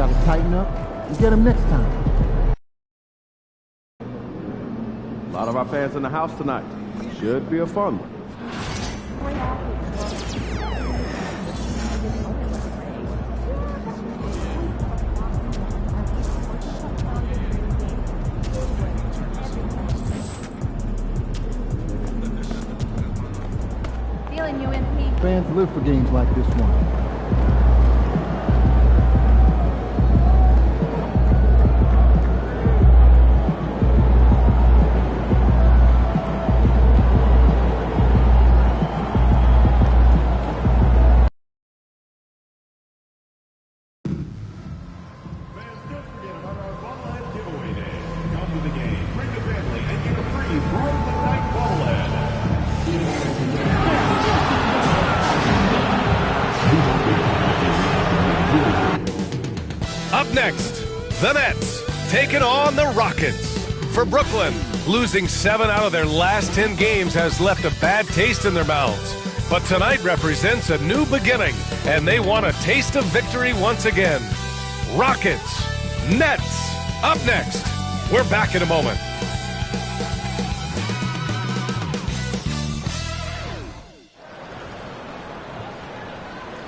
got to tighten up and get them next time. A lot of our fans in the house tonight. Should be a fun one. Feeling you, MP. Fans live for games like this one. Up next, the Nets taking on the Rockets. For Brooklyn, losing 7 out of their last 10 games has left a bad taste in their mouths. But tonight represents a new beginning, and they want a taste of victory once again. Rockets, Nets, up next. We're back in a moment.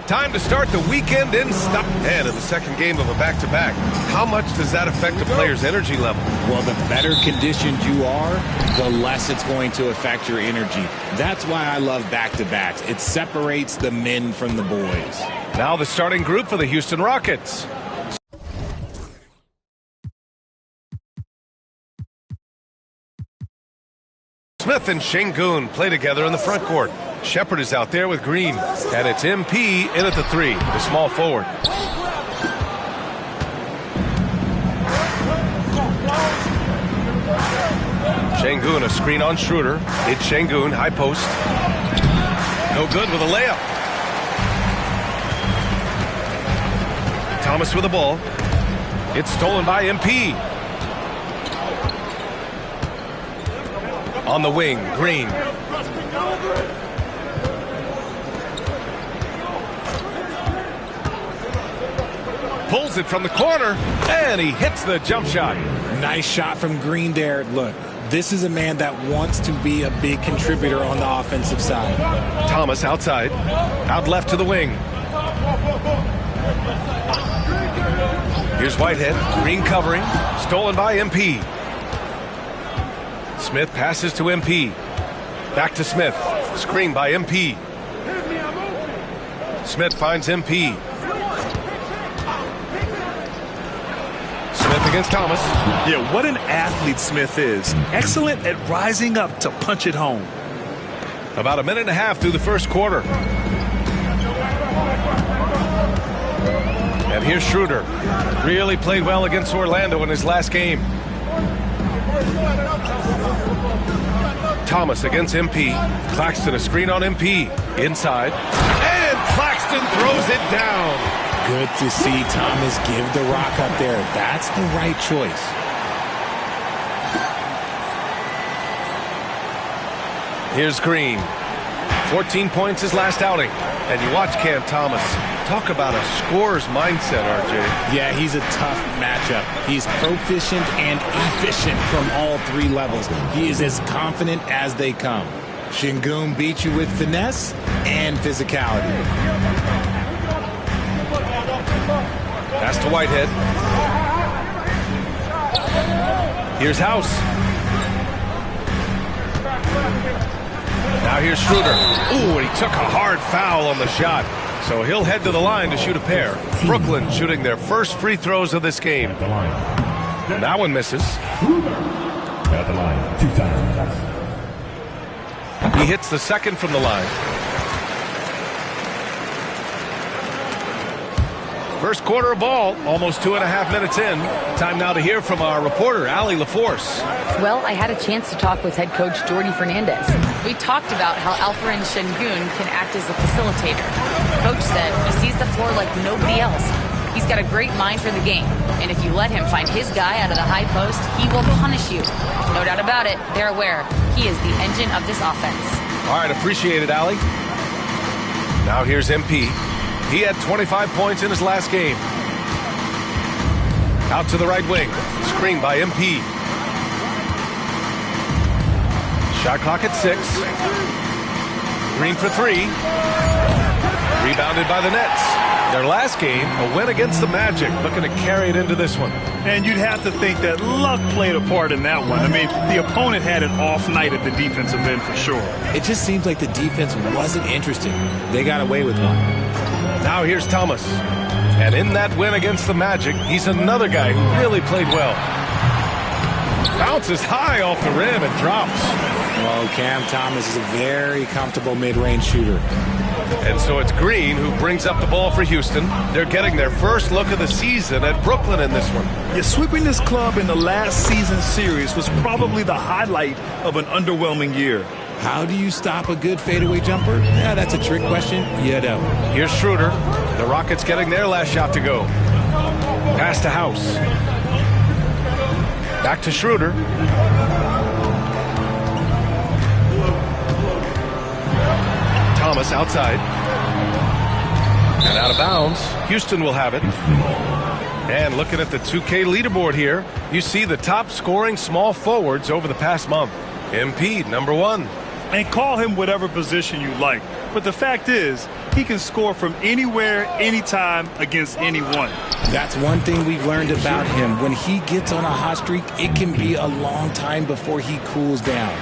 Time to start the weekend in style. And in the second game of a back-to-back, how much does that affect a player's energy level? Well, the better conditioned you are, the less it's going to affect your energy. That's why I love back-to-backs. It separates the men from the boys. Now the starting group for the Houston Rockets. Smith and Şengün play together in the front court. Shepherd is out there with Green, and it's MP in at the 3, the small forward. Şengün, a screen on Schroeder. It's Şengün, high post. No good with a layup. Thomas with the ball. It's stolen by MP. On the wing, Green. Pulls it from the corner, and he hits the jump shot. Nice shot from Green there. Look, this is a man that wants to be a big contributor on the offensive side. Thomas outside, out left to the wing. Here's Whitehead, Green covering, stolen by MP. Smith passes to MP. Back to Smith, screen by MP. Smith finds MP. Smith against Thomas. Yeah, what an athlete Smith is. Excellent at rising up to punch it home. About a minute and a half through the first quarter. And here's Schroeder. Really played well against Orlando in his last game. Thomas against MP. Claxton a screen on MP. Inside. And Claxton throws it down. Good to see Thomas give the rock up there. That's the right choice. Here's Green. 14 points his last outing. And you watch Cam Thomas. Talk about a scorer's mindset, RJ. Yeah, he's a tough matchup. He's proficient and efficient from all 3 levels. He is as confident as they come. Şengün beats you with finesse and physicality. Pass to Whitehead. Here's House. Now here's Schroeder. Ooh, and he took a hard foul on the shot. So he'll head to the line to shoot a pair. Brooklyn shooting their first free throws of this game. That one misses. At the line, 2 times. He hits the second from the line. First quarter of ball, almost 2.5 minutes in. Time now to hear from our reporter, Allie LaForce. Well, I had a chance to talk with head coach Jordi Fernandez. We talked about how Alperen Şengün can act as a facilitator. Coach said he sees the floor like nobody else. He's got a great mind for the game, and if you let him find his guy out of the high post, he will punish you. No doubt about it, they're aware. He is the engine of this offense. All right, appreciate it, Allie. Now here's MP. He had 25 points in his last game. Out to the right wing. Screen by MP. Shot clock at 6. Green for 3. Rebounded by the Nets. Their last game, a win against the Magic, looking to carry it into this one. And you'd have to think that luck played a part in that one. I mean, the opponent had an off night at the defensive end for sure. It just seems like the defense wasn't interested. They got away with one. Now here's Thomas. And in that win against the Magic, he's another guy who really played well. Bounces high off the rim and drops. Well, Cam Thomas is a very comfortable mid-range shooter. And so it's Green who brings up the ball for Houston. They're getting their first look of the season at Brooklyn in this one. Yeah, sweeping this club in the last season series was probably the highlight of an underwhelming year. How do you stop a good fadeaway jumper? Yeah, that's a trick question. You don't. Here's Schroeder. The Rockets getting their last shot to go. Pass to House. Back to Schroeder. Thomas outside. And out of bounds. Houston will have it. And looking at the 2K leaderboard here, you see the top scoring small forwards over the past month. MP, number 1. And call him whatever position you like. But the fact is, he can score from anywhere, anytime, against anyone. That's one thing we've learned about him. When he gets on a hot streak, it can be a long time before he cools down.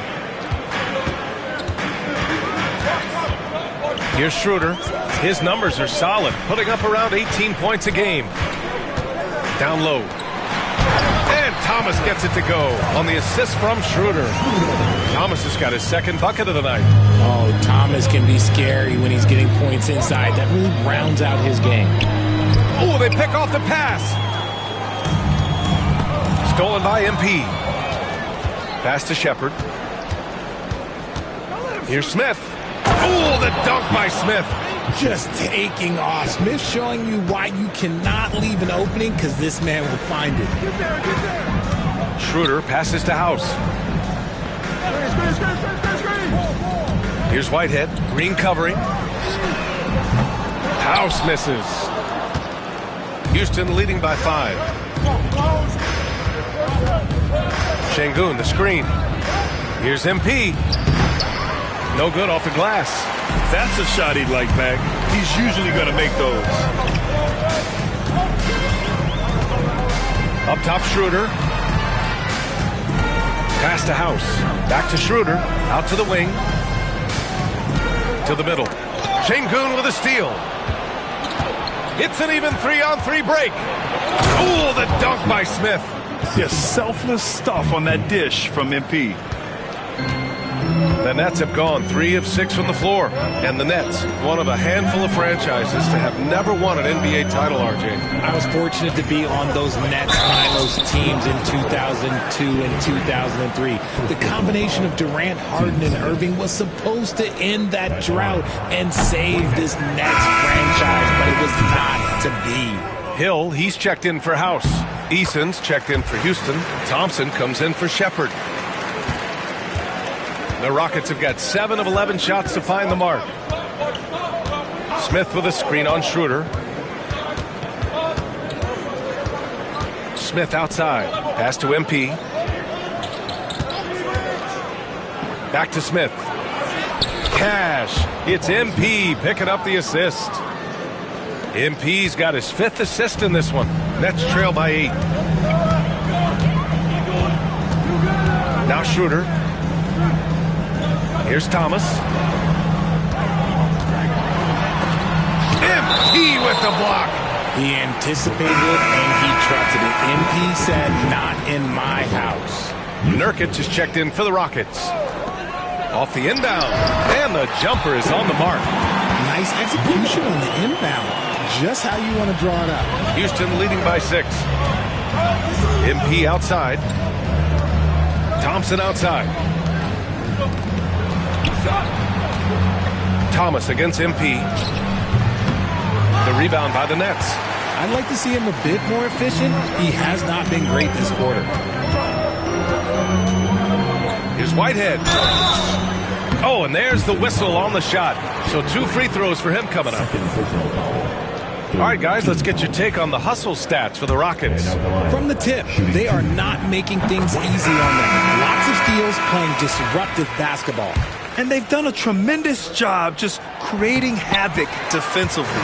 Here's Schroeder. His numbers are solid, putting up around 18 points a game. Down low. And Thomas gets it to go on the assist from Schroeder. Thomas has got his second bucket of the night. Oh, Thomas can be scary when he's getting points inside. That really rounds out his game. Oh, they pick off the pass. Stolen by MP. Pass to Shepard. Here's Smith. Oh, the dunk by Smith. Just taking off. Smith showing you why you cannot leave an opening, because this man will find it. Schroeder passes to House. Here's Whitehead. Green covering. House misses. Houston leading by 5. Şengün, the screen. Here's MP. No good off the glass. That's a shot he'd like back. He's usually going to make those. Up top, Schroeder. Pass to House. Back to Schroeder. Out to the wing. To the middle. Şengün with a steal. It's an even 3-on-3 break. Oh, the dunk by Smith. Just selfless stuff on that dish from MP. The Nets have gone 3 of 6 from the floor. And the Nets, one of a handful of franchises to have never won an NBA title, RJ. I was fortunate to be on those Nets finals teams in 2002 and 2003. The combination of Durant, Harden, and Irving was supposed to end that drought and save this Nets franchise, but it was not to be. Hill, he's checked in for House. Eason's checked in for Houston. Thompson comes in for Shepard. The Rockets have got 7 of 11 shots to find the mark. Smith with a screen on Schroeder. Smith outside. Pass to MP. Back to Smith. Cash. It's MP picking up the assist. MP's got his 5th assist in this one. Nets trail by 8. Now Schroeder. Here's Thomas. MP with the block. He anticipated it and he trusted it. MP said, not in my house. Nurkic is checked in for the Rockets. Off the inbound. And the jumper is on the mark. Nice execution on the inbound. Just how you want to draw it up. Houston leading by 6. MP outside. Thompson outside. Thomas against MP. The rebound by the Nets. I'd like to see him a bit more efficient. He has not been great this quarter. Here's Whitehead. Oh, and there's the whistle on the shot. So 2 free throws for him coming up. All right, guys, let's get your take on the hustle stats for the Rockets. From the tip, they are not making things easy on them. Lots of steals, playing disruptive basketball. And they've done a tremendous job just creating havoc defensively.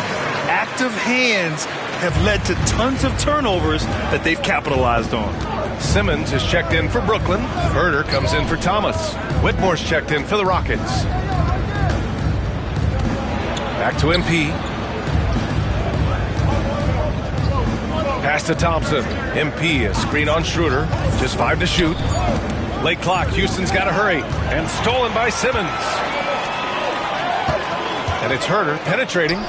Active hands have led to tons of turnovers that they've capitalized on. Simmons is checked in for Brooklyn. Herder comes in for Thomas. Whitmore's checked in for the Rockets. Back to MP. Pass to Thompson. MP, a screen on Schroeder. Just 5 to shoot. Late clock. Houston's got to hurry. And stolen by Simmons. And it's Herder penetrating.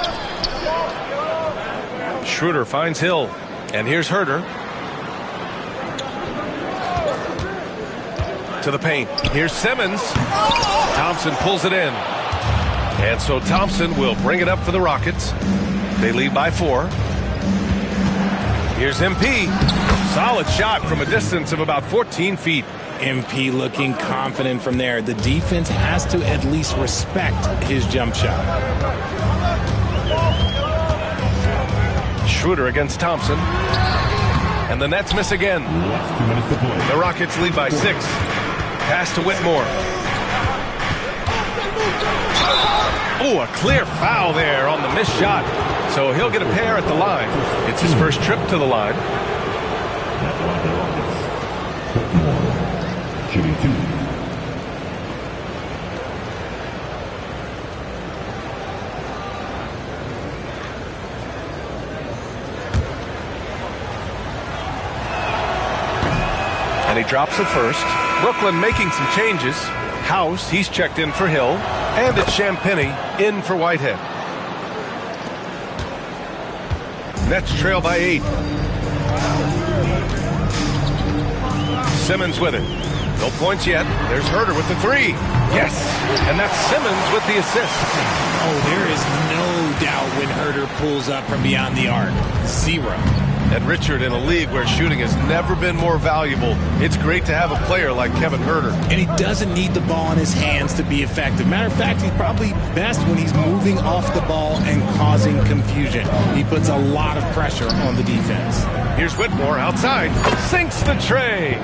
Schroeder finds Hill. And here's Herder. To the paint. Here's Simmons. Thompson pulls it in. And so Thompson will bring it up for the Rockets. They lead by 4. Here's MP. Solid shot from a distance of about 14 feet. MP looking confident from there. The defense has to at least respect his jump shot. Schroeder against Thompson. And the Nets miss again. The Rockets lead by 6. Pass to Whitmore. Oh, a clear foul there on the missed shot. So he'll get a pair at the line. It's his first trip to the line. Shooting 2. And he drops it first. Brooklyn making some changes. House, he's checked in for Hill. And it's Champagnie in for Whitehead. Nets trail by 8. Simmons with it. No points yet. There's Herder with the 3. Yes. And that's Simmons with the assist. Oh, there is no doubt when Herder pulls up from beyond the arc. 0. And Richard, in a league where shooting has never been more valuable, it's great to have a player like Kevin Herder. And he doesn't need the ball in his hands to be effective. Matter of fact, he's probably best when he's moving off the ball and causing confusion. He puts a lot of pressure on the defense. Here's Whitmore outside. Sinks the tray.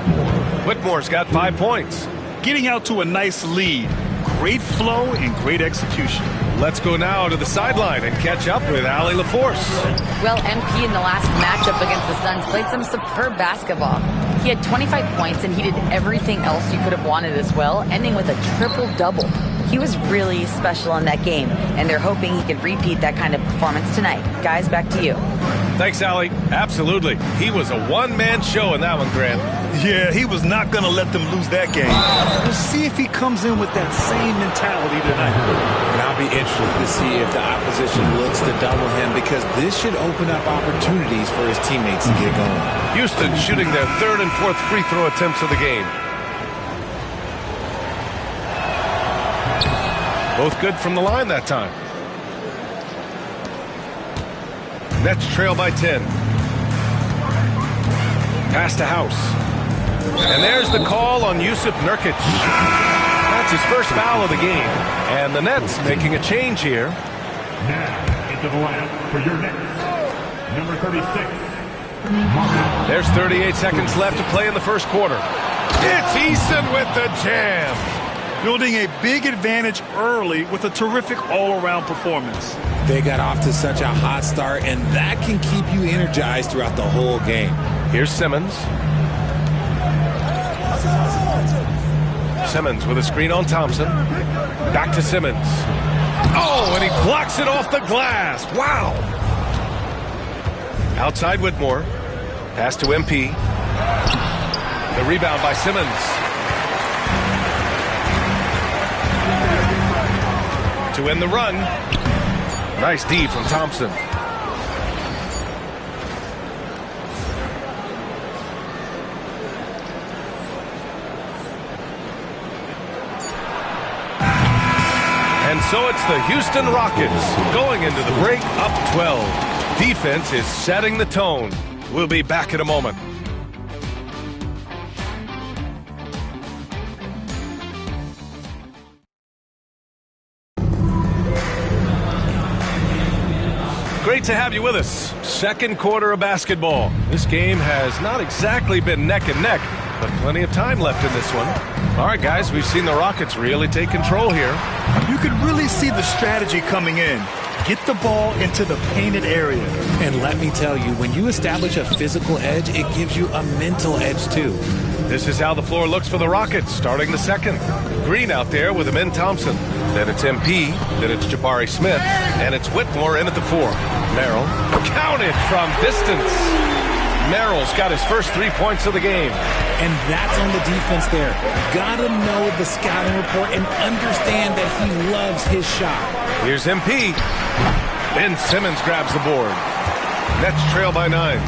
Whitmore's got 5 points. Getting out to a nice lead. Great flow and great execution. Let's go now to the sideline and catch up with Allie LaForce. Well, MP in the last matchup against the Suns played some superb basketball. He had 25 points, and he did everything else you could have wanted as well, ending with a triple-double. He was really special in that game, and they're hoping he can repeat that kind of performance tonight. Guys, back to you. Thanks, Allie. Absolutely. He was a one-man show in that one, Grant. Yeah, he was not going to let them lose that game. We'll see if he comes in with that same mentality tonight. And I'll be interested to see if the opposition looks to double him, because this should open up opportunities for his teammates to get going. Houston shooting their 3rd and 4th free throw attempts of the game. Both good from the line that time. Nets trail by 10. Pass to House. And there's the call on Jusuf Nurkic. That's his first foul of the game. And the Nets making a change here. Now into the lineup for your Nets. Number 36. There's 38 seconds left to play in the first quarter. It's Eason with the jam. Building a big advantage early with a terrific all-around performance. They got off to such a hot start, and that can keep you energized throughout the whole game. Here's Simmons. Simmons with a screen on Thompson. Back to Simmons. Oh, and he blocks it off the glass. Wow. Outside Whitmore. Pass to MP. The rebound by Simmons. To end the run. Nice D from Thompson. And so it's the Houston Rockets going into the break up 12. Defense is setting the tone. We'll be back in a moment. Great Great to have you with us. Second quarter of basketball. This game has not exactly been neck and neck, but plenty of time left in this one. All right, guys, we've seen the Rockets really take control here. You can really see the strategy coming in. Get the ball into the painted area. And let me tell you, when you establish a physical edge, it gives you a mental edge too. This is how the floor looks for the Rockets starting the second. Green out there with Amin Thompson. Then it's MP, then it's Jabari Smith, and it's Whitmore in at the 4. Merrill counted from distance. Merrill's got his first 3 points of the game. And that's on the defense there. Gotta know the scouting report and understand that he loves his shot. Here's MP. Ben Simmons grabs the board. Nets trail by 9.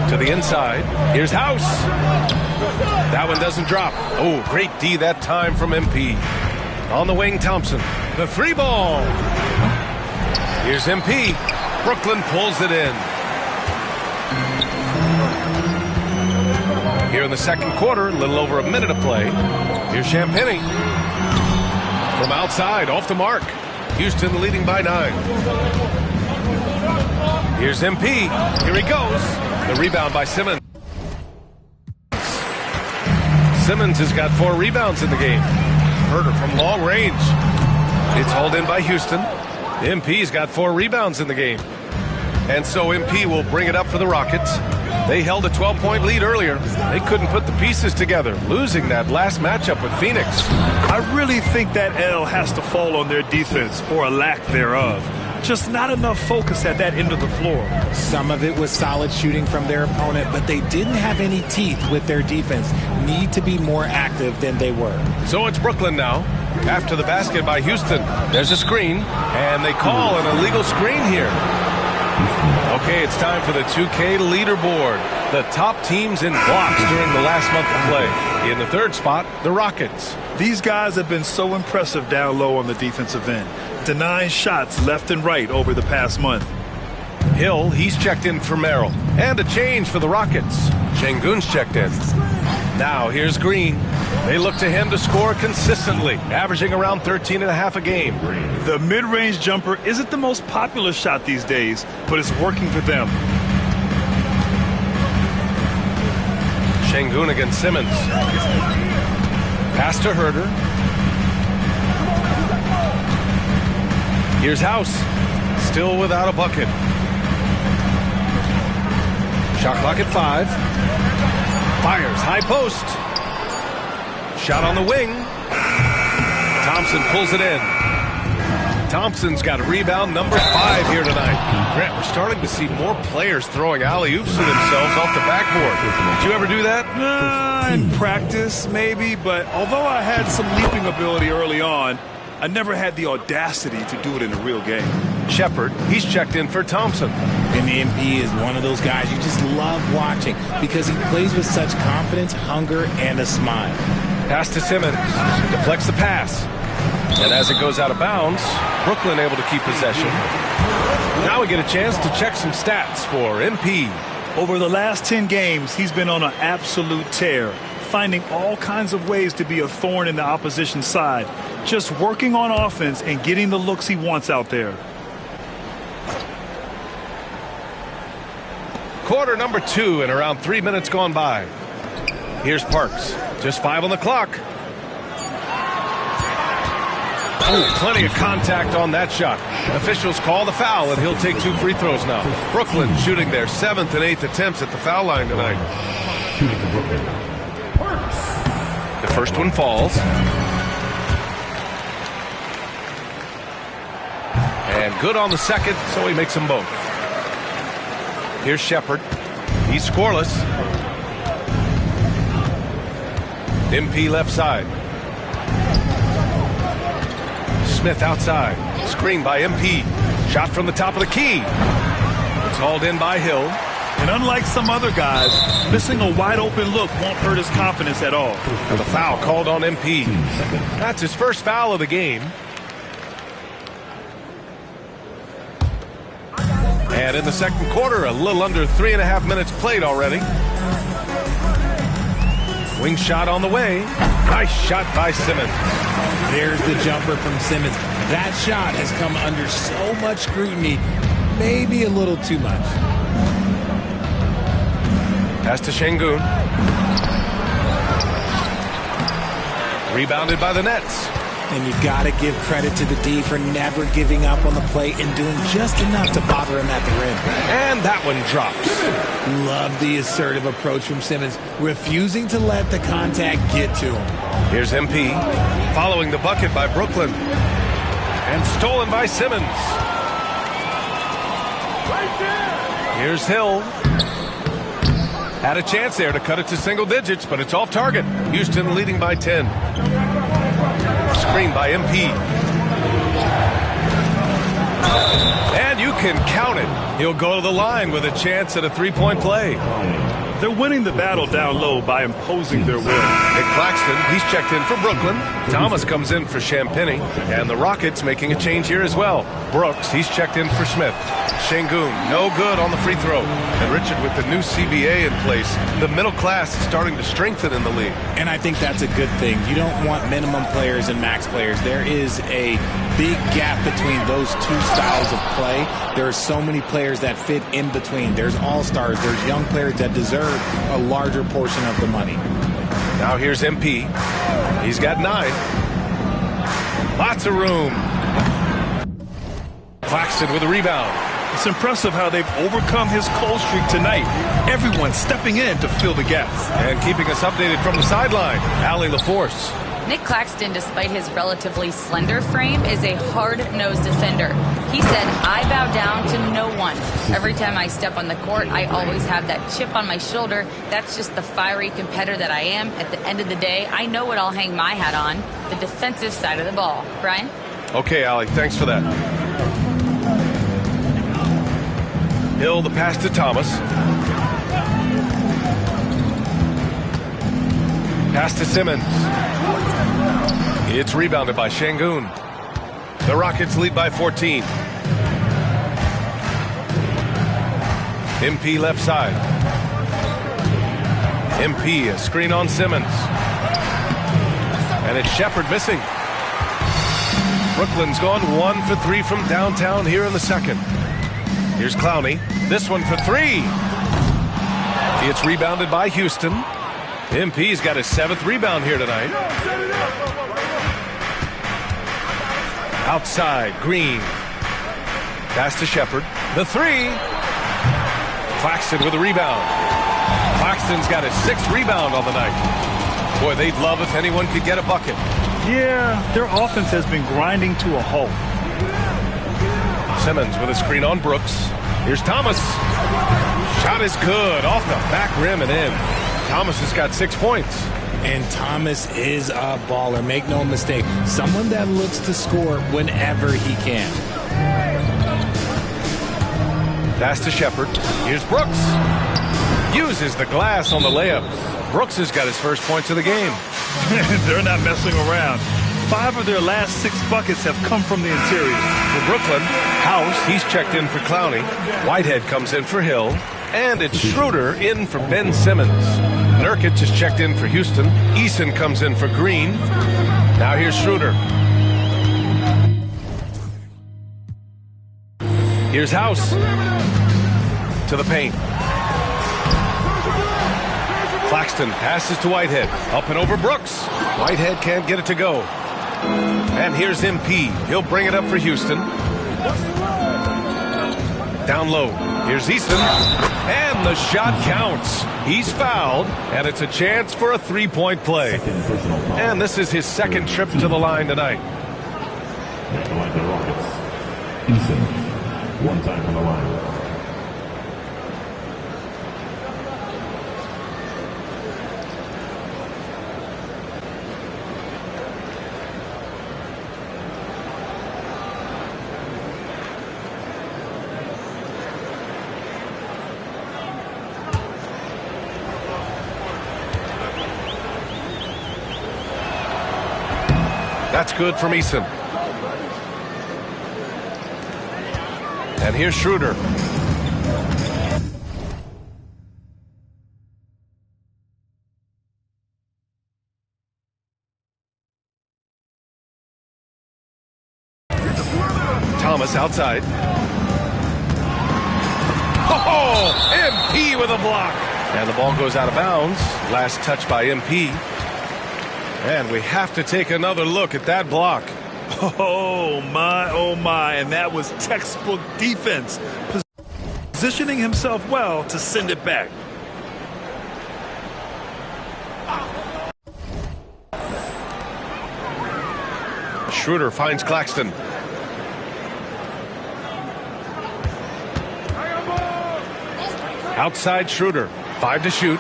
To the inside. Here's House. That one doesn't drop. Oh, great D that time from MP. On the wing, Thompson. The 3 ball. Here's MP. Brooklyn pulls it in. Here in the second quarter, a little over a minute of play. Here's Champagnie. From outside, off the mark. Houston leading by 9. Here's MP. Here he goes. The rebound by Simmons. Simmons has got 4 rebounds in the game. Herter from long range. It's hauled in by Houston. MP's got 4 rebounds in the game. And so MP will bring it up for the Rockets. They held a 12-point lead earlier. They couldn't put the pieces together, losing that last matchup with Phoenix. I really think that L has to fall on their defense, or a lack thereof. Just not enough focus at that end of the floor. Some of it was solid shooting from their opponent, but they didn't have any teeth with their defense. Need to be more active than they were. So it's Brooklyn now. After the basket by Houston, there's a screen, and they call an illegal screen here. Okay, it's time for the 2K leaderboard. The top teams in blocks during the last month of play. In the third spot, the Rockets. These guys have been so impressive down low on the defensive end, denying shots left and right over the past month. Hill, he's checked in for Merrill. And a change for the Rockets. Şengün's checked in. Now here's Green. They look to him to score consistently, averaging around 13.5 a game. The mid-range jumper isn't the most popular shot these days, but it's working for them. Şengün against Simmons. Pass to Herter. Here's House. Still without a bucket. Shot clock at 5. Fires high post. Shot on the wing. Thompson pulls it in. Thompson's got rebound number 5 here tonight. Grant, we're starting to see more players throwing alley-oops to themselves off the backboard. Did you ever do that? In practice, maybe, but although I had some leaping ability early on, I never had the audacity to do it in a real game. Shepard, he's checked in for Thompson. And MP is one of those guys you just love watching because he plays with such confidence, hunger, and a smile. Pass to Simmons. Deflects the pass. And as it goes out of bounds, Brooklyn able to keep possession. Now we get a chance to check some stats for MP. Over the last 10 games, he's been on an absolute tear, finding all kinds of ways to be a thorn in the opposition's side, just working on offense and getting the looks he wants out there. Quarter number 2 and around 3 minutes gone by. Here's Parks. Just 5 on the clock. Ooh, plenty of contact on that shot. Officials call the foul, and he'll take 2 free throws now. Brooklyn shooting their 7th and 8th attempts at the foul line tonight. The first one falls. And good on the second, so he makes them both. Here's Shepard. He's scoreless. MP left side. Smith outside. Screen by MP. Shot from the top of the key. It's hauled in by Hill. And unlike some other guys, missing a wide open look won't hurt his confidence at all. And the foul called on MP. That's his first foul of the game. And in the second quarter, a little under 3.5 minutes played already. Wing shot on the way. Nice shot by Simmons. There's the jumper from Simmons. That shot has come under so much scrutiny, maybe a little too much. Pass to Şengün. Rebounded by the Nets. And you got to give credit to the D for never giving up on the plate and doing just enough to bother him at the rim. And that one drops. Love the assertive approach from Simmons, refusing to let the contact get to him. Here's MP, following the bucket by Brooklyn. And stolen by Simmons. Here's Hill. Had a chance there to cut it to single digits, but it's off target. Houston leading by 10. Screen by MP. And you can count it. He'll go to the line with a chance at a three-point play. They're winning the battle down low by imposing their will. Nick Claxton, he's checked in for Brooklyn. Thomas comes in for Champagny. And the Rockets making a change here as well. Brooks, he's checked in for Smith. Şengün, no good on the free throw. And Richard, with the new CBA in place, the middle class is starting to strengthen in the league. And I think that's a good thing. You don't want minimum players and max players. There is a big gap between those two styles of play. There are so many players that fit in between. There's all-stars. There's young players that deserve a larger portion of the money. Now here's MP. He's got 9. Lots of room. Claxton with a rebound. It's impressive how they've overcome his cold streak tonight. Everyone stepping in to fill the gaps. And keeping us updated from the sideline, Allie LaForce. Nick Claxton, despite his relatively slender frame, is a hard-nosed defender. He said, I bow down to no one. Every time I step on the court, I always have that chip on my shoulder. That's just the fiery competitor that I am. At the end of the day, I know what I'll hang my hat on, the defensive side of the ball. Brian? Okay, Allie, thanks for that. Hill, the pass to Thomas. Pass to Simmons. It's rebounded by Şengün. The Rockets lead by 14. MP left side. MP, a screen on Simmons. And it's Shepherd missing. Brooklyn's gone 1 for 3 from downtown here in the second. Here's Clowney. This one for 3. It's rebounded by Houston. MP's got his 7th rebound here tonight. Outside, Green. Pass to Shepherd. The 3. Claxton with a rebound. Claxton's got his 6th rebound on the night. Boy, they'd love if anyone could get a bucket. Yeah, their offense has been grinding to a halt. Simmons with a screen on Brooks. Here's Thomas. Shot is good. Off the back rim and in. Thomas has got 6 points. And Thomas is a baller. Make no mistake. Someone that looks to score whenever he can. Pass to Shepherd. Here's Brooks. Uses the glass on the layup. Brooks has got his first points of the game. They're not messing around. 5 of their last 6 buckets have come from the interior. For Brooklyn, House, he's checked in for Clowney. Whitehead comes in for Hill. And it's Schroeder in for Ben Simmons. Nurkic is checked in for Houston. Eason comes in for Green. Now here's Schroeder. Here's House. To the paint. Claxton passes to Whitehead. Up and over Brooks. Whitehead can't get it to go. And here's MP. He'll bring it up for Houston. Down low. Here's Eason. And the shot counts. He's fouled, and it's a chance for a three-point play. And this is his 2nd trip to the line tonight. At the line, the Rockets. Eason, 1 time on the line. That's good from Eason. And here's Schroeder. Thomas outside. Oh, MP with a block. And the ball goes out of bounds. Last touch by MP. And we have to take another look at that block. Oh, my. And that was textbook defense. Positioning himself well to send it back. Schroeder finds Claxton. Outside Schroeder. 5 to shoot.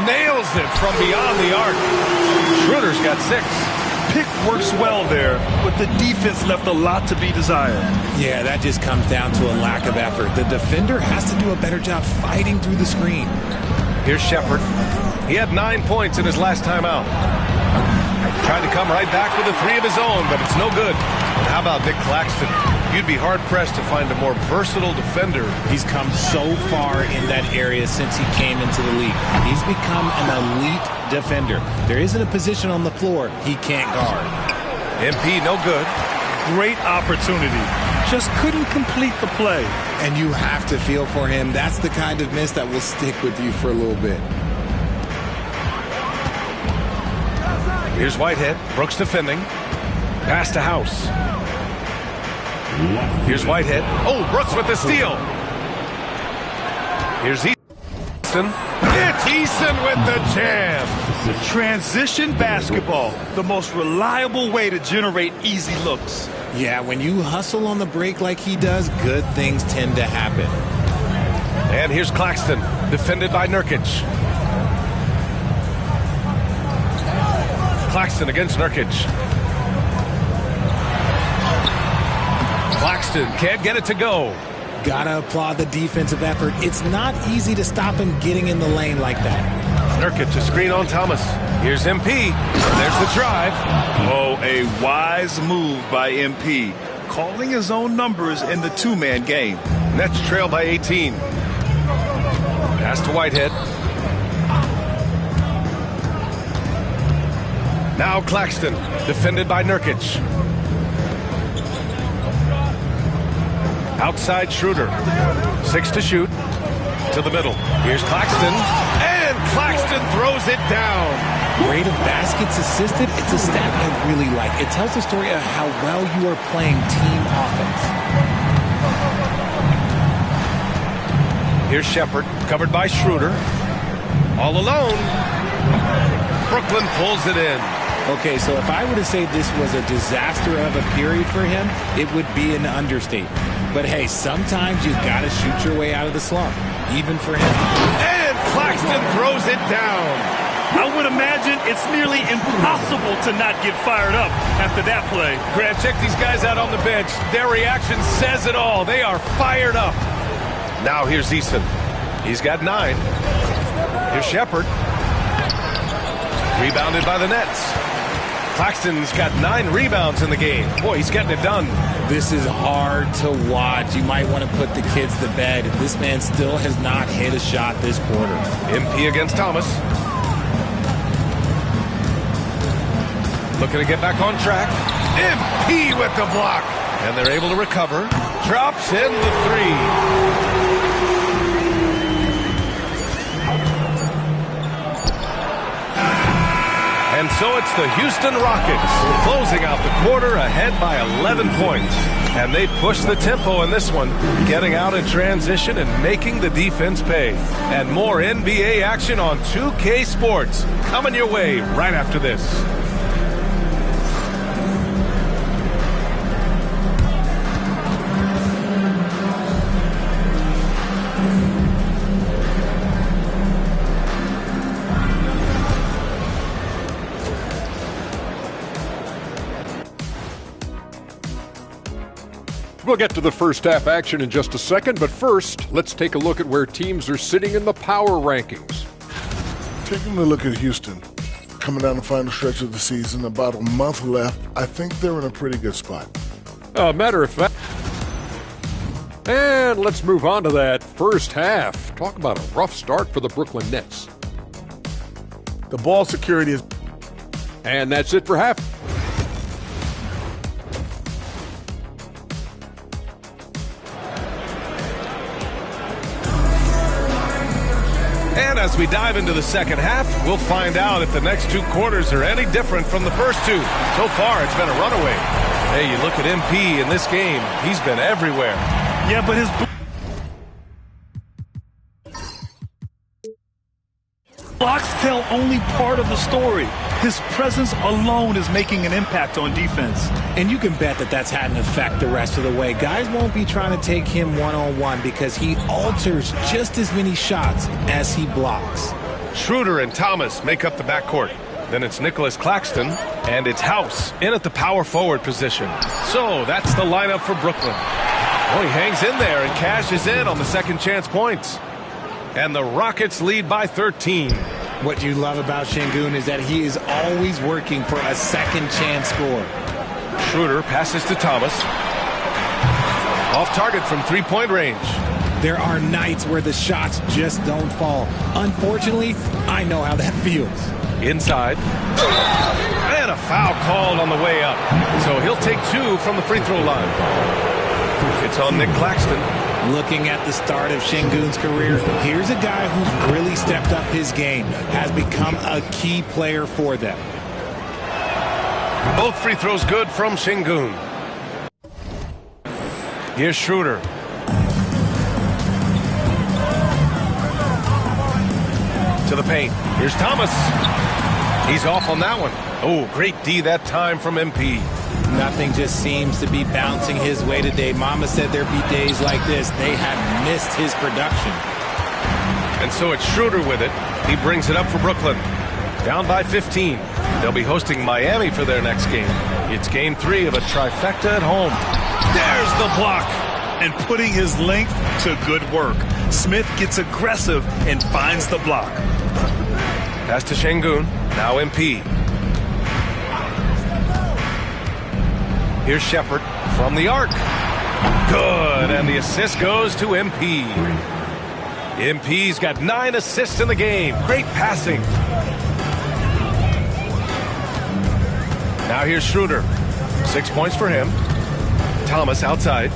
Nails it from beyond the arc. Schroeder's got 6. Pick works well there, but the defense left a lot to be desired. Yeah, that just comes down to a lack of effort. The defender has to do a better job fighting through the screen. Here's Shepard. He had 9 points in his last time out. Tried to come right back with a 3 of his own, but it's no good. And how about Nick Claxton? You'd be hard-pressed to find a more versatile defender. He's come so far in that area since he came into the league. He's become an elite defender. There isn't a position on the floor he can't guard. MP, no good. Great opportunity. Just couldn't complete the play. And you have to feel for him. That's the kind of miss that will stick with you for a little bit. Here's Whitehead. Brooks defending. Pass to House. Here's Whitehead. Oh, Brooks with the steal. Here's Easton. It's Easton with the jam. Transition basketball, the most reliable way to generate easy looks. Yeah, when you hustle on the break like he does, good things tend to happen. And here's Claxton, defended by Nurkic. Claxton against Nurkic. Claxton can't get it to go. Gotta applaud the defensive effort. It's not easy to stop him getting in the lane like that. Nurkic to screen on Thomas. Here's MP. There's the drive. Oh, a wise move by MP. Calling his own numbers in the two-man game. Nets trail by 18. Pass to Whitehead. Now Claxton, defended by Nurkic. Outside Schroeder. 6 to shoot. To the middle. Here's Claxton. And Claxton throws it down. Rate of baskets assisted, it's a stat I really like. It tells the story of how well you are playing team offense. Here's Shepard, covered by Schroeder. All alone. Brooklyn pulls it in. Okay, so if I were to say this was a disaster of a period for him, it would be an understatement. But hey, sometimes you gotta shoot your way out of the slump, even for him. And Claxton throws it down. I would imagine it's nearly impossible to not get fired up after that play. Grant, check these guys out on the bench. Their reaction says it all. They are fired up. Now here's Easton. He's got 9. Here's Shepard. Rebounded by the Nets. Claxton's got 9 rebounds in the game. Boy, he's getting it done. This is hard to watch. You might want to put the kids to bed. This man still has not hit a shot this quarter. MP against Thomas. Looking to get back on track. MP with the block. And they're able to recover. Drops in the 3. And so it's the Houston Rockets closing out the quarter ahead by 11 points. And they push the tempo in this one, getting out in transition and making the defense pay. And more NBA action on 2K Sports coming your way right after this. We'll get to the first half action in just a second, but first, let's take a look at where teams are sitting in the power rankings. Taking a look at Houston, coming down the final stretch of the season, about a month left, I think they're in a pretty good spot. Matter of fact, and let's move on to that first half. Talk about a rough start for the Brooklyn Nets. The ball security is... And that's it for half. as we dive into the second half, we'll find out if the next 2 quarters are any different from the first 2. So far, it's been a runaway. Hey, you look at MP in this game, he's been everywhere. Yeah, but his blocks tell only part of the story. His presence alone is making an impact on defense. And you can bet that that's had an effect the rest of the way. Guys won't be trying to take him one-on-one because he alters just as many shots as he blocks. Schroeder and Thomas make up the backcourt. Then it's Nicholas Claxton, and it's House in at the power forward position. So that's the lineup for Brooklyn. Oh, he hangs in there and cashes in on the second chance points. And the Rockets lead by 13. What you love about Şengün is that he is always working for a second chance score. Schroeder passes to Thomas. Off target from three-point range. There are nights where the shots just don't fall. Unfortunately, I know how that feels. Inside. And a foul called on the way up. So he'll take 2 from the free throw line. It's on Nick Claxton. Looking at the start of Şengün's career, here's a guy who's really stepped up his game, has become a key player for them. Both free throws good from Şengün. Here's Schroeder. To the paint. Here's Thomas. He's off on that one. Oh, great D that time from MP. Nothing just seems to be bouncing his way today. Mama said there'd be days like this. They have missed his production. And so it's Schroeder with it. He brings it up for Brooklyn. Down by 15. They'll be hosting Miami for their next game. It's game 3 of a trifecta at home. There's the block. And putting his length to good work. Smith gets aggressive and finds the block. Pass to Şengün. Now MP. Here's Shepard from the arc. Good, and the assist goes to MP. MP's got 9 assists in the game. Great passing. Now here's Schroeder. 6 points for him. Thomas outside.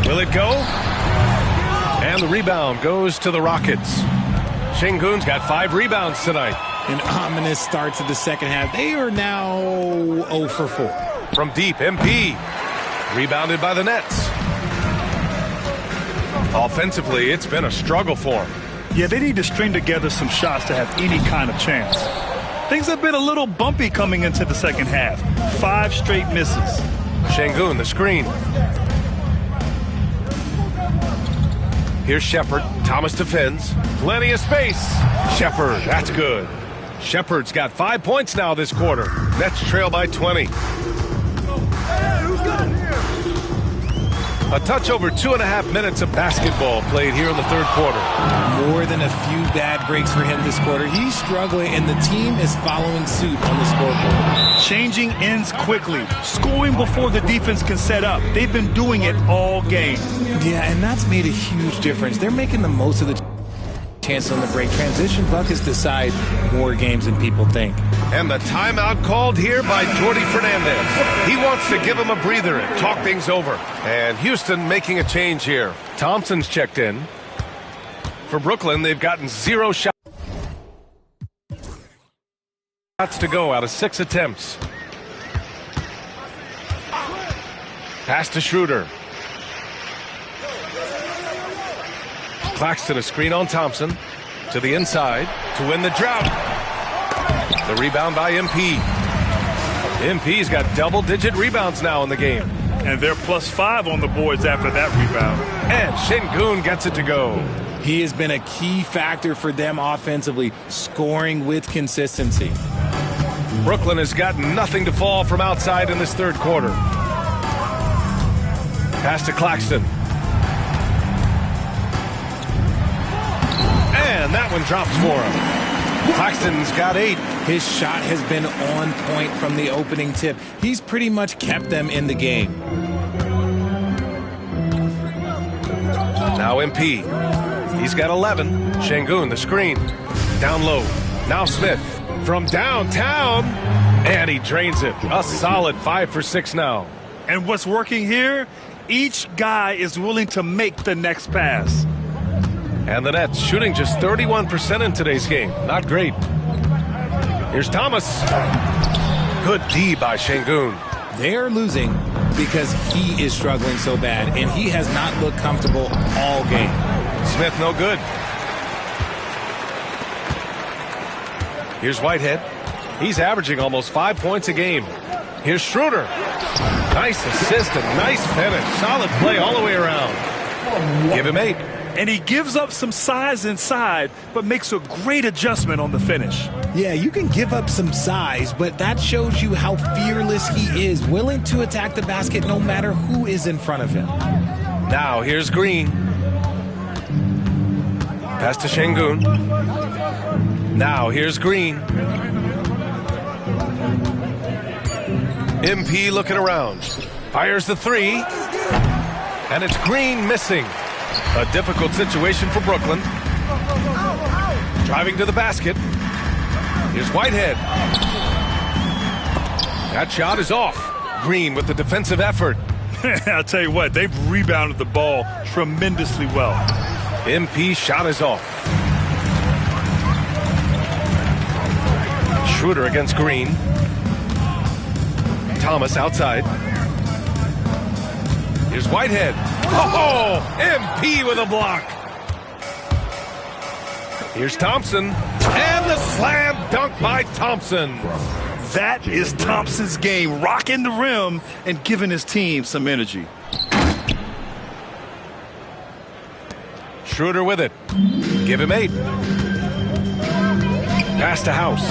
Will it go? And the rebound goes to the Rockets. Şengün's got 5 rebounds tonight. An ominous start to the second half. They are now 0 for 4. From deep, MP. Rebounded by the Nets. Offensively, it's been a struggle for him. Yeah, they need to string together some shots to have any kind of chance. Things have been a little bumpy coming into the second half. 5 straight misses. Şengün, the screen. Here's Shepard. Thomas defends. Plenty of space. Shepard, that's good. Shepard's got 5 points now this quarter. Nets trail by 20. A touch over 2.5 minutes of basketball played here in the third quarter. More than a few bad breaks for him this quarter. He's struggling, and the team is following suit on the scoreboard. Changing ends quickly. Scoring before the defense can set up. They've been doing it all game. Yeah, and that's made a huge difference. They're making the most of the chance on the break. Transition buckets decide more games than people think. And the timeout called here by Jordi Fernandez. He wants to give him a breather and talk things over. And Houston making a change here. Thompson's checked in. For Brooklyn, they've gotten 0 shots to go out of 6 attempts. Pass to Schroeder. Claxton a screen on Thompson. To the inside to win the drought. The rebound by MP. MP's got double-digit rebounds now in the game. And they're +5 on the boards after that rebound. And Şengün gets it to go. He has been a key factor for them offensively, scoring with consistency. Brooklyn has got nothing to fall from outside in this third quarter. Pass to Claxton. And that one drops for him. Claxton's got 8. His shot has been on point from the opening tip. He's pretty much kept them in the game. Now MP. He's got 11. Şengün, the screen. Down low. Now Smith from downtown. And he drains it. A solid 5 for 6 now. And what's working here? Each guy is willing to make the next pass. And the Nets shooting just 31% in today's game. Not great. Here's Thomas. Good D by Şengün. They're losing because he is struggling so bad, and he has not looked comfortable all game. Smith no good. Here's Whitehead. He's averaging almost 5 points a game. Here's Schroeder. Nice assist and nice finish. Solid play all the way around. Give him 8. And he gives up some size inside, but makes a great adjustment on the finish. Yeah, you can give up some size, but that shows you how fearless he is, willing to attack the basket no matter who is in front of him. Now here's Green. Pass to Şengün. Now here's Green. MP looking around. Fires the 3. And it's Green missing. A difficult situation for Brooklyn. Driving to the basket. Here's Whitehead. That shot is off. Green with the defensive effort. I'll tell you what, they've rebounded the ball tremendously well. MP shot is off. Schroeder against Green. Thomas outside. Here's Whitehead. Oh, MP with a block. Here's Thompson. And the slam dunk by Thompson. That is Thompson's game, rocking the rim and giving his team some energy. Schroeder with it. Give him 8. Pass to House.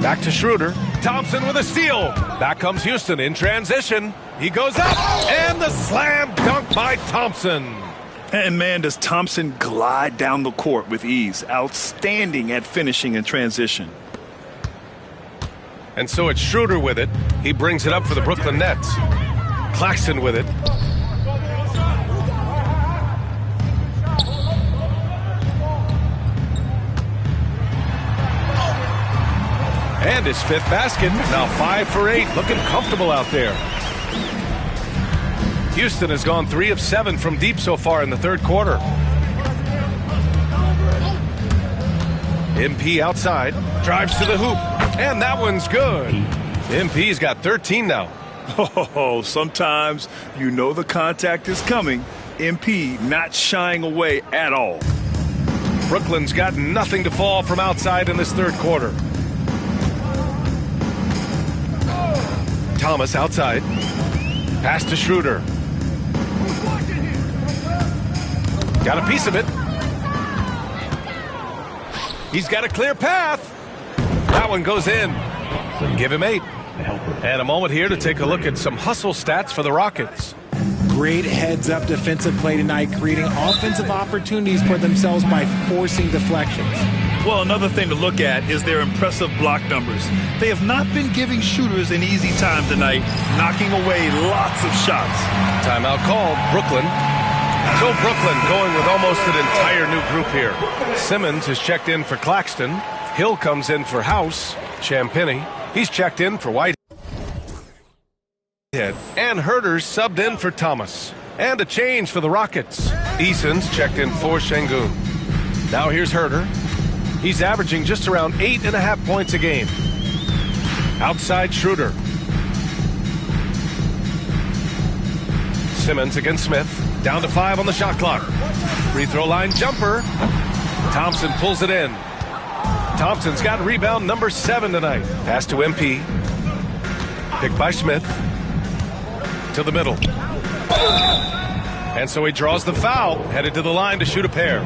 Back to Schroeder. Thompson with a steal. Back comes Houston in transition. He goes up, and the slam dunk by Thompson. And man, does Thompson glide down the court with ease. Outstanding at finishing in transition. And so it's Schroeder with it. He brings it up for the Brooklyn Nets. Claxton with it. And his 5th basket. Now 5 for 8. Looking comfortable out there. Houston has gone 3 of 7 from deep so far in the 3rd quarter. MP outside. Drives to the hoop. And that one's good. MP's got 13 now. Oh, sometimes you know the contact is coming. MP not shying away at all. Brooklyn's got nothing to fall from outside in this 3rd quarter. Thomas outside. Pass to Schroeder. Got a piece of it. He's got a clear path. That one goes in. Give him 8. And a moment here to take a look at some hustle stats for the Rockets. Great heads-up defensive play tonight, creating offensive opportunities for themselves by forcing deflections. Well, another thing to look at is their impressive block numbers. They have not been giving shooters an easy time tonight, knocking away lots of shots. Timeout called. Brooklyn. So Brooklyn going with almost an entire new group here. Simmons is checked in for Claxton. Hill comes in for House. Champagnie. He's checked in for Whitehead. And Herter's subbed in for Thomas. And a change for the Rockets. Eason's checked in for Şengün. Now here's Herter. He's averaging just around 8.5 points a game. Outside Schroeder. Simmons against Smith. Down to 5 on the shot clock. Free throw line jumper. Thompson pulls it in. Thompson's got rebound number 7 tonight. Pass to MP. Picked by Smith. To the middle. And so he draws the foul. Headed to the line to shoot a pair.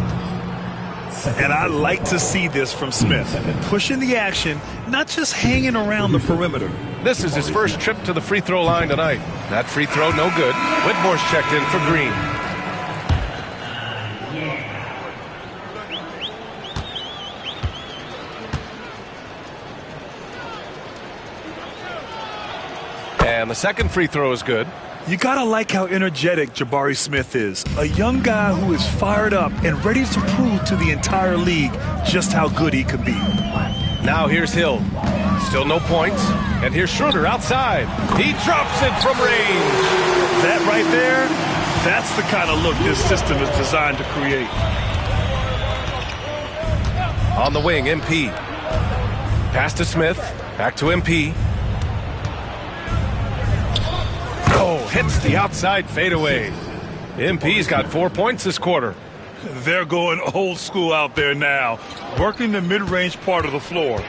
And I like to see this from Smith. Pushing the action, not just hanging around the perimeter. This is his first trip to the free throw line tonight. That free throw no good. Whitmore's checked in for Green. And the second free throw is good. You gotta like how energetic Jabari Smith is. A young guy who is fired up and ready to prove to the entire league just how good he could be. Now here's Hill. Still no points. And here's Schroeder outside. He drops it from range. That right there, that's the kind of look this system is designed to create. On the wing, MP. Pass to Smith. Back to MP. Oh, hits the outside fadeaway. MP's got 4 points this quarter. They're going old school out there now, working the mid-range part of the floor.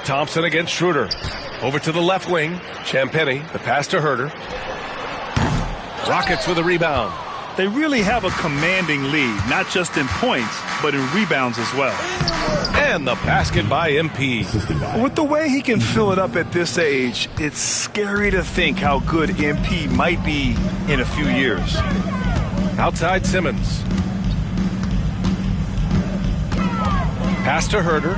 Thompson against Schroeder. Over to the left wing. Champagnie, the pass to Herter. Rockets with a rebound. They really have a commanding lead, not just in points, but in rebounds as well. And the basket by MP. With the way he can fill it up at this age, it's scary to think how good MP might be in a few years. Outside Simmons. Pass to Herter.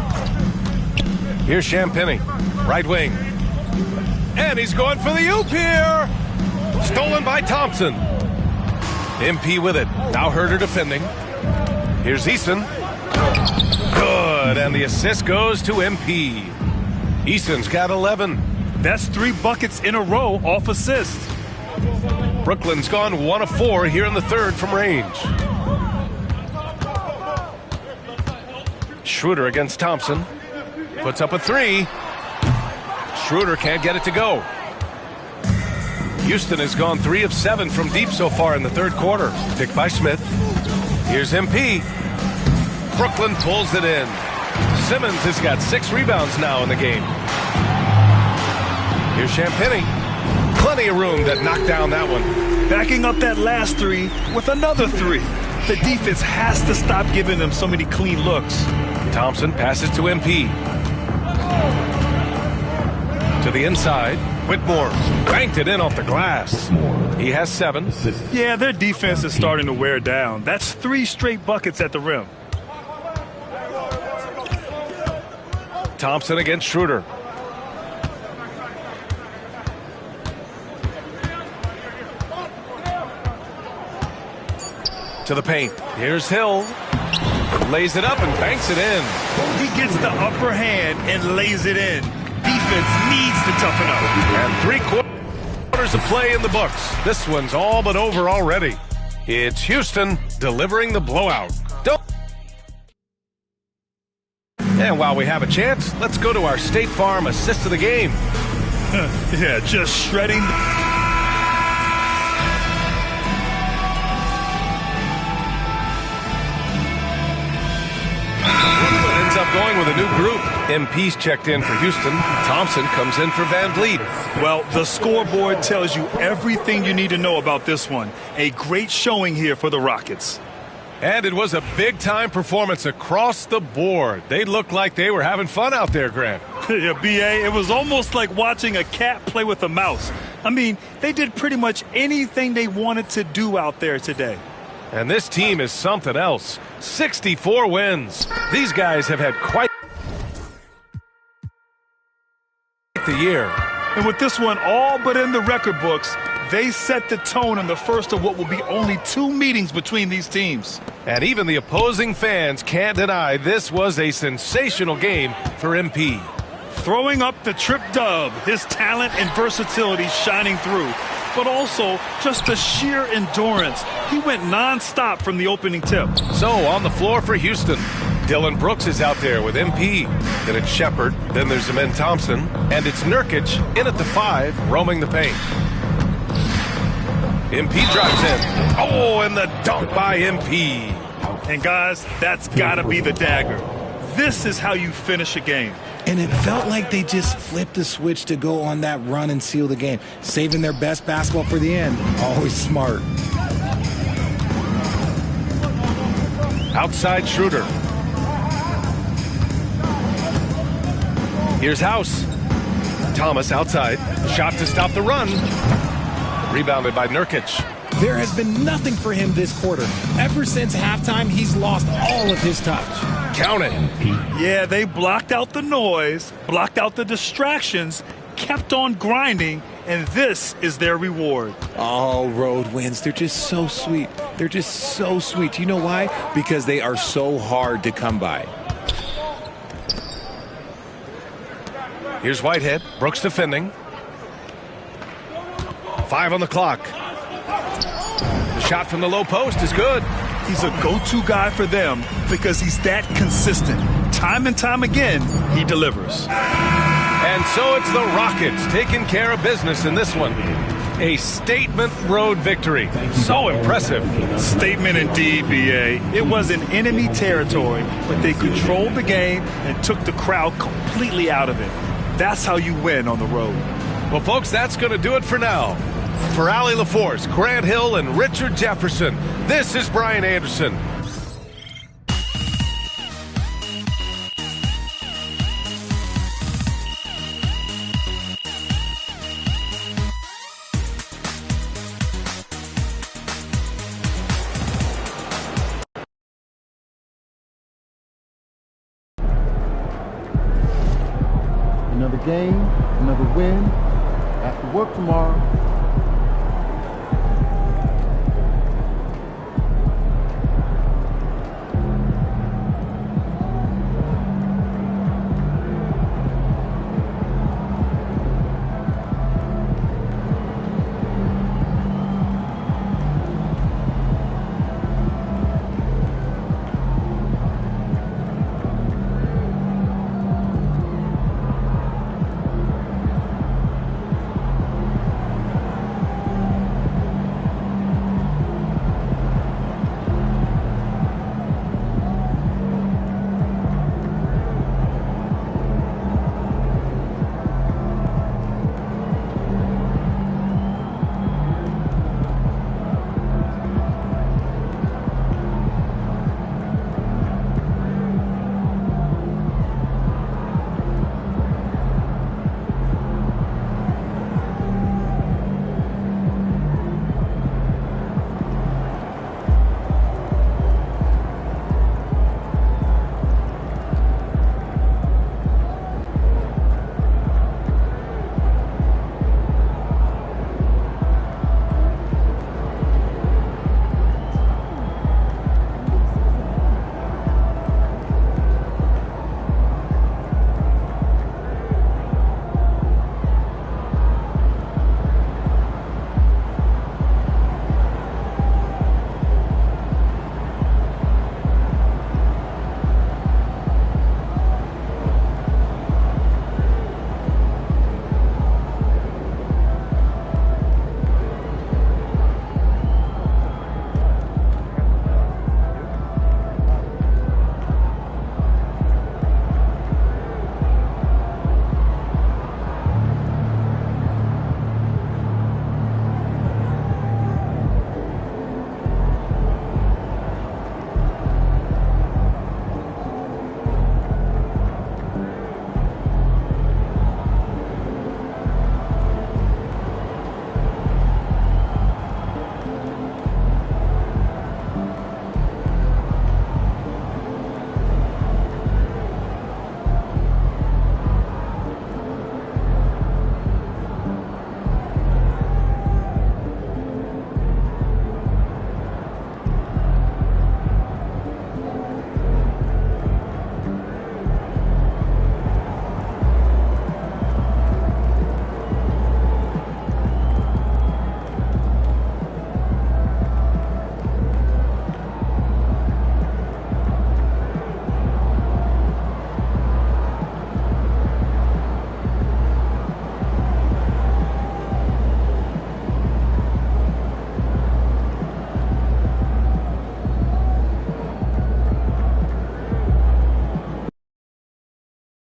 Here's Champagnie, right wing. And he's going for the oop here. Stolen by Thompson. MP with it. Now Herter defending. Here's Eason. Good, and the assist goes to MP. Eason's got 11. That's 3 buckets in a row off assist. Brooklyn's gone 1 of 4 here in the third from range. Schroeder against Thompson. Puts up a 3. Schroeder can't get it to go. Houston has gone 3 of 7 from deep so far in the third quarter. Picked by Smith. Here's MP. Brooklyn pulls it in. Simmons has got 6 rebounds now in the game. Here's Champagnie. Plenty of room to knock down that one. Backing up that last 3 with another 3. The defense has to stop giving them so many clean looks. Thompson passes to MP. To the inside. Whitmore banked it in off the glass. He has 7. Yeah, their defense is starting to wear down. That's 3 straight buckets at the rim. Thompson against Schroeder. To the paint. Here's Hill. Lays it up and banks it in. He gets the upper hand and lays it in. Defense needs to toughen up. And 3 quarters of play in the books. This one's all but over already. It's Houston delivering the blowout. And while we have a chance, let's go to our State Farm assist of the game. Yeah, just shredding. Ends up going with a new group. MP's checked in for Houston. Thompson comes in for Van Vliet. Well, the scoreboard tells you everything you need to know about this one. A great showing here for the Rockets. And it was a big-time performance across the board. They looked like they were having fun out there, Grant. Yeah, B.A., it was almost like watching a cat play with a mouse. I mean, they did pretty much anything they wanted to do out there today. And this team is something else. 64 wins. These guys have had quite the year. And with this one all but in the record books, they set the tone in the first of what will be only 2 meetings between these teams. And even the opposing fans can't deny this was a sensational game for MP. Throwing up the trip dub, his talent and versatility shining through, but also just the sheer endurance. He went nonstop from the opening tip. So on the floor for Houston, Dylan Brooks is out there with MP. Then it's Shepard, then there's Amen Thompson, and it's Nurkic in at the 5, roaming the paint. MP drives in. Oh, and the dunk by MP. And guys, that's got to be the dagger. This is how you finish a game. And it felt like they just flipped the switch to go on that run and seal the game, saving their best basketball for the end. Always smart. Outside Schroeder. Here's House. Thomas outside. Shot to stop the run. Rebounded by Nurkic. There has been nothing for him this quarter. Ever since halftime, he's lost all of his touch. Count it. Yeah, they blocked out the noise, blocked out the distractions, kept on grinding, and this is their reward. All road wins. They're just so sweet. They're just so sweet. You know why? Because they are so hard to come by. Here's Whitehead. Brooks defending. 5 on the clock. The shot from the low post is good. He's a go-to guy for them because he's that consistent. Time and time again, he delivers. And so it's the Rockets taking care of business in this one. A statement road victory. So impressive. Statement indeed, B.A. It was in enemy territory, but they controlled the game and took the crowd completely out of it. That's how you win on the road. Well, folks, that's going to do it for now. For Allie LaForce, Grant Hill, and Richard Jefferson, this is Brian Anderson. Another game, another win. After work tomorrow,